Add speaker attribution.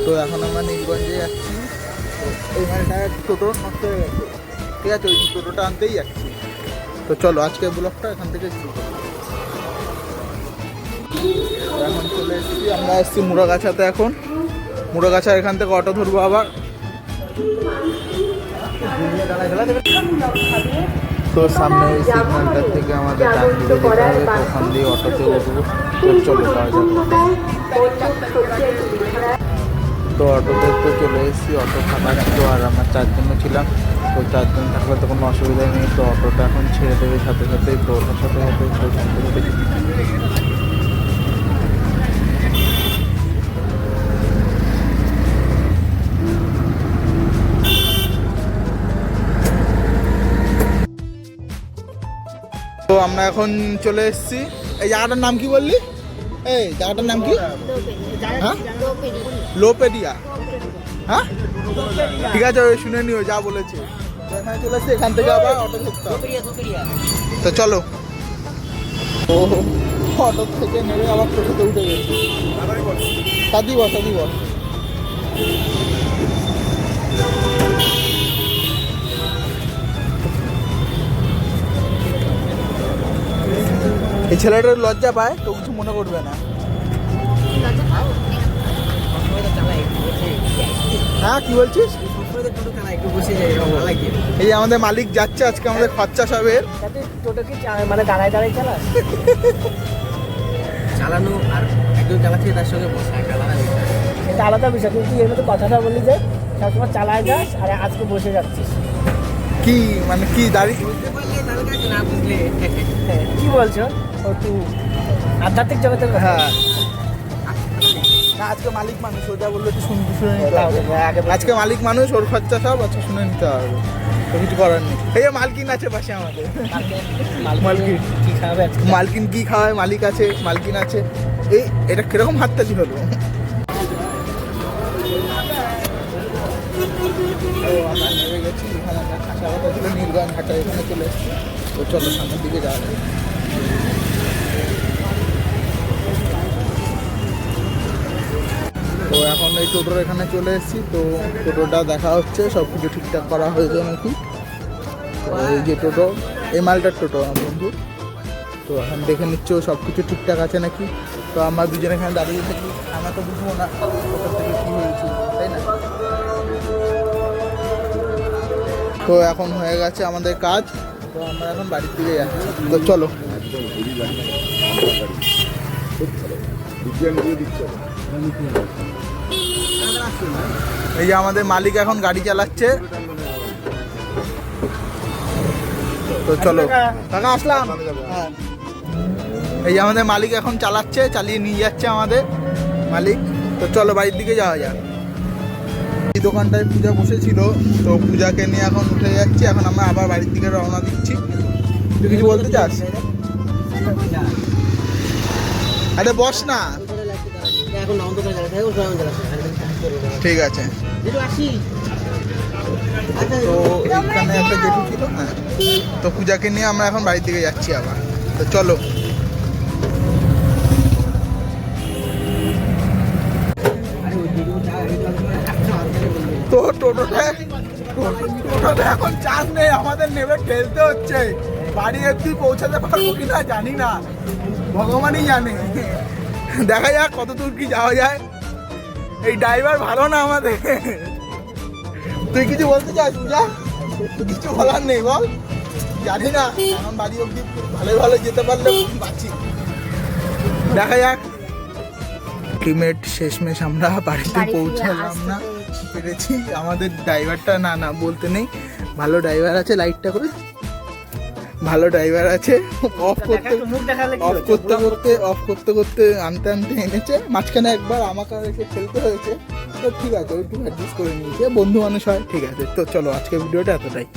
Speaker 1: তো এখন আমরা নীলগঞ্জে যাচ্ছি। তো এই মালটা টোটো নষ্ট হয়ে গেছে, ঠিক আছে, ওই টোটোটা আনতেই যাচ্ছি। তো চলো আজকের ব্লগটা এখান থেকে শুরু করি। এখন চলে এসেছি, আমরা এসেছি মুড়াগাছাতে। এখন মুড়াগাছা এখান থেকে অটো ধরবো আবার। তো সামনে ওই সিগন্যালটার থেকে আমাদের ডান দিকে যেতে হবে, তো ওখান দিয়ে অটোতে উঠবো। তো চলো যাওয়া যাবে। তো অটোতে তো চলে এসেছি, অটো ফাঁকা ছিল আর আমরা 4 জন ছিলাম। তো 4 জন থাকলে তো কোনো অসুবিধা নেই। তো অটোটা এখন ছেড়ে দেবে সাথে সাথেই, তো ওটার সাথে সাথে তো তো আমরা এখন চলে এসেছি। এই জায়গাটার নাম কি বললি? এই জায়গাটার নাম কি? হ্যাঁ, লোপেডিয়া। হ্যাঁ ঠিক আছে, ওই শুনে নিও যা বলেছে। এখানে চলে এসেছি, এখান থেকে আবার অটো ধরতে হবে। তো চলো। ও অটো থেকে নেমে আবার টোটোতে উঠে গেছি। সাদি বস। এই ছেলেটার লজ্জা পায়, তো কিছু মনে করবে না। হ্যাঁ কি বলছিস? এই আমাদের মালিক যাচ্ছে আজকে আমাদের খরচা সবের।
Speaker 2: মানে দাঁড়ায় চালাস চালানো আর একজন চালাচ্ছে তার সঙ্গে বসা এটা আলাদা বিষয়। কিন্তু এর মধ্যে কথাটা বলি যে সবসময় চালায় যাস আর আজকে বসে যাচ্ছিস।
Speaker 1: কি মানে কি দাঁড়িয়ে
Speaker 2: না বুঝলে কি বলছো? ও তুই আধ্যাত্মিক জগতের কথা।
Speaker 1: হ্যাঁ না, আজকে মালিক মানুষ, ওটা বললো একটু শুনে নিতে হবে। আজকে মালিক মানুষ, ওর খরচা সব আজকে শুনে নিতে হবে, তো কিছু করার নেই। এই মালকিন আছে পাশে আমাদের। মালকিন
Speaker 2: কি খাবে?
Speaker 1: মালকিন কি খাওয়ায়? মালিক আছে, মালকিন আছে। এই এটা কিরকম হাততালি হলো? আমরা নেমে গেছি, এখানে আমরা খাসা কথা ছিল নীলগঞ্জ হাটা, এখানে চলে এসেছি। তো চলো সামনের দিকে যাওয়া যাবে। তো এখন এই টোটোর এখানে চলে এসেছি। তো টোটোটা দেখা হচ্ছে, সব কিছু ঠিকঠাক করা হয়েছে নাকি। তো এই যে টোটো, এই মালটার টোটো আমার বন্ধু। তো এখন দেখে নিচ্ছ সব কিছু ঠিকঠাক আছে নাকি। তো আমরা দুজন এখানে দাঁড়িয়ে থাকি, আমরা তো বুঝবো না টোটোর থেকে কী হয়েছে, তাই না? তো এখন হয়ে গেছে আমাদের কাজ, তো আমরা এখন বাড়ির দিকে যাচ্ছি। তো চলো। এই যে আমাদের মালিক এখন গাড়ি চালাচ্ছে। তো চলো কাকা আসলাম। হ্যাঁ এই যে আমাদের মালিক এখন চালাচ্ছে, চালিয়ে নিয়ে যাচ্ছে আমাদের মালিক। তো চলো বাড়ির দিকে যাওয়া যাক। এই দোকানটায় পূজা বসেছিল, তো পূজাকে নিয়ে এখন উঠে যাচ্ছি। এখন আমরা আবার বাড়ির দিকে রওনা দিচ্ছি। তুই কিছু বলতে চাস? আরে বস না। ঠিক আছে। তো এখানে একটা জেঠু ছিল, হ্যাঁ। তো পূজাকে নিয়ে আমরা এখন বাড়ির দিকে যাচ্ছি আবার। তো চলো। তো টোটোটা এখন চার্জ নেই, আমাদের নেমে ঠেলতে হচ্ছে। বাড়ি অবধি পৌঁছাতে পারবো কিনা জানি না, ভগবানই জানে। দেখা যাক কত দূর কি যাওয়া যায়। এই ড্রাইভার ভালো না আমাদের। তুই কিছু বলতে চাস পূজা? কিছু বলার নেই বল। জানি না, এখন বাড়ি অবধি ভালো যেতে পারলে বাঁচি। দেখা যাক। আলটিমেট শেষমেশ আমরা বাড়িতে পৌঁছালাম না পেরেছি। আমাদের ড্রাইভারটা না বলতে নেই, ভালো ড্রাইভার আছে। লাইটটা করে ভালো ড্রাইভার আছে। অফ করতে করতে আনতে এনেছে। মাঝখানে একবার আমাকে রেখে ফেলতে হয়েছে, তো ঠিক আছে, ওইটুকু অ্যাডজাস্ট করে নিয়েছে। বন্ধু মানুষ হয়, ঠিক আছে। তো চলো আজকে ভিডিওটা এতটাই।